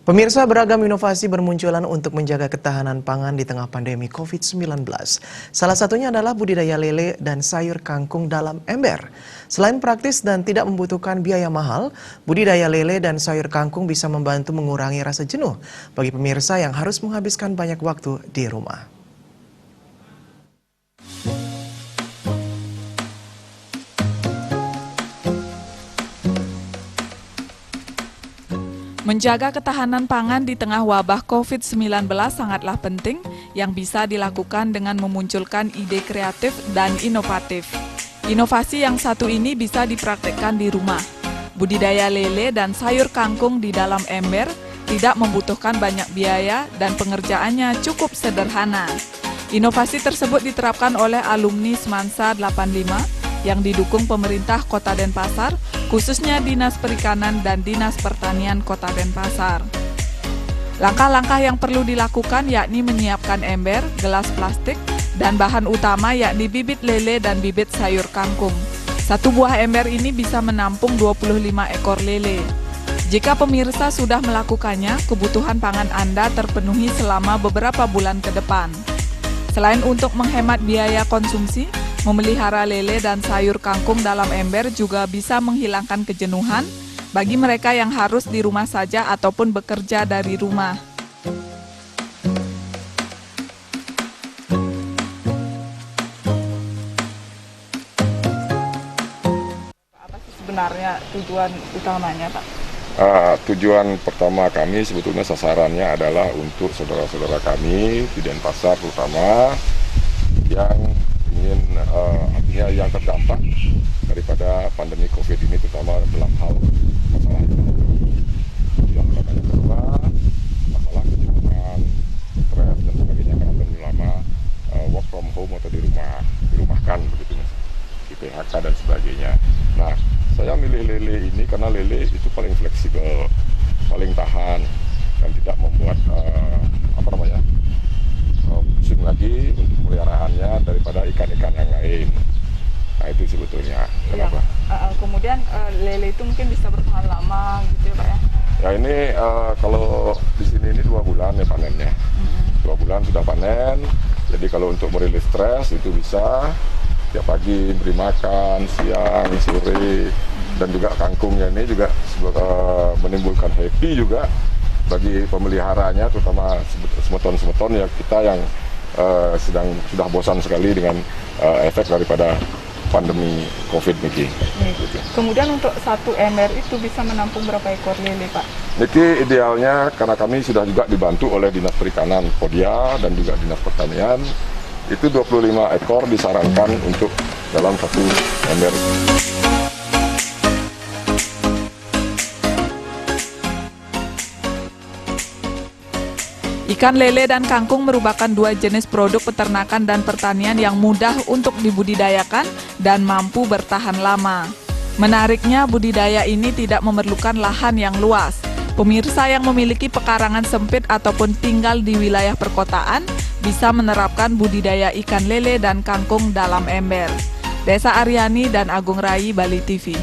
Pemirsa, beragam inovasi bermunculan untuk menjaga ketahanan pangan di tengah pandemi COVID-19. Salah satunya adalah budidaya lele dan sayur kangkung dalam ember. Selain praktis dan tidak membutuhkan biaya mahal, budidaya lele dan sayur kangkung bisa membantu mengurangi rasa jenuh bagi pemirsa yang harus menghabiskan banyak waktu di rumah. Menjaga ketahanan pangan di tengah wabah COVID-19 sangatlah penting yang bisa dilakukan dengan memunculkan ide kreatif dan inovatif. Inovasi yang satu ini bisa dipraktikkan di rumah. Budidaya lele dan sayur kangkung di dalam ember tidak membutuhkan banyak biaya dan pengerjaannya cukup sederhana. Inovasi tersebut diterapkan oleh alumni Semansa 85 yang didukung pemerintah Kota Denpasar, khususnya Dinas Perikanan dan Dinas Pertanian Kota Denpasar. Langkah-langkah yang perlu dilakukan yakni menyiapkan ember, gelas plastik, dan bahan utama yakni bibit lele dan bibit sayur kangkung. Satu buah ember ini bisa menampung 25 ekor lele. Jika pemirsa sudah melakukannya, kebutuhan pangan Anda terpenuhi selama beberapa bulan ke depan. Selain untuk menghemat biaya konsumsi, memelihara lele dan sayur kangkung dalam ember juga bisa menghilangkan kejenuhan bagi mereka yang harus di rumah saja ataupun bekerja dari rumah. Apa sih sebenarnya tujuan utamanya, Pak? Tujuan pertama kami sebetulnya sasarannya adalah untuk saudara-saudara kami di Denpasar terutama yang ingin artinya yang terdampak daripada pandemi COVID ini, terutama dalam hal masalah ekonomi, yang belakangnya kedua masalah kejenuhan, stres dan sebagainya karena terlalu lama work from home atau dirumahkan begitu mas, di PHK dan sebagainya. Nah, saya milih lele ini karena lele itu paling fleksibel, paling tahan dan tidak membuat pusing lagi untuk pemeliharaannya daripada ikan-ikan yang lain. Nah itu sebetulnya. Kenapa? Kemudian lele itu mungkin bisa bertahan lama gitu ya Pak ya? Ya ini kalau di sini ini 2 bulan ya panennya. 2 bulan sudah panen. Jadi kalau untuk merilis stres itu bisa tiap pagi beri makan, siang, sore, dan juga kangkungnya ini juga menimbulkan happy juga bagi pemeliharanya, terutama semeton-semeton ya kita yang sudah bosan sekali dengan efek daripada pandemi COVID ini. Kemudian untuk satu ember itu bisa menampung berapa ekor lele, Pak? Niki idealnya karena kami sudah juga dibantu oleh Dinas Perikanan Podia dan juga Dinas Pertanian, itu 25 ekor disarankan untuk dalam satu ember. Ikan lele dan kangkung merupakan 2 jenis produk peternakan dan pertanian yang mudah untuk dibudidayakan dan mampu bertahan lama. Menariknya, budidaya ini tidak memerlukan lahan yang luas. Pemirsa yang memiliki pekarangan sempit ataupun tinggal di wilayah perkotaan bisa menerapkan budidaya ikan lele dan kangkung dalam ember. Desa Aryani dan Agung Rai, Bali TV.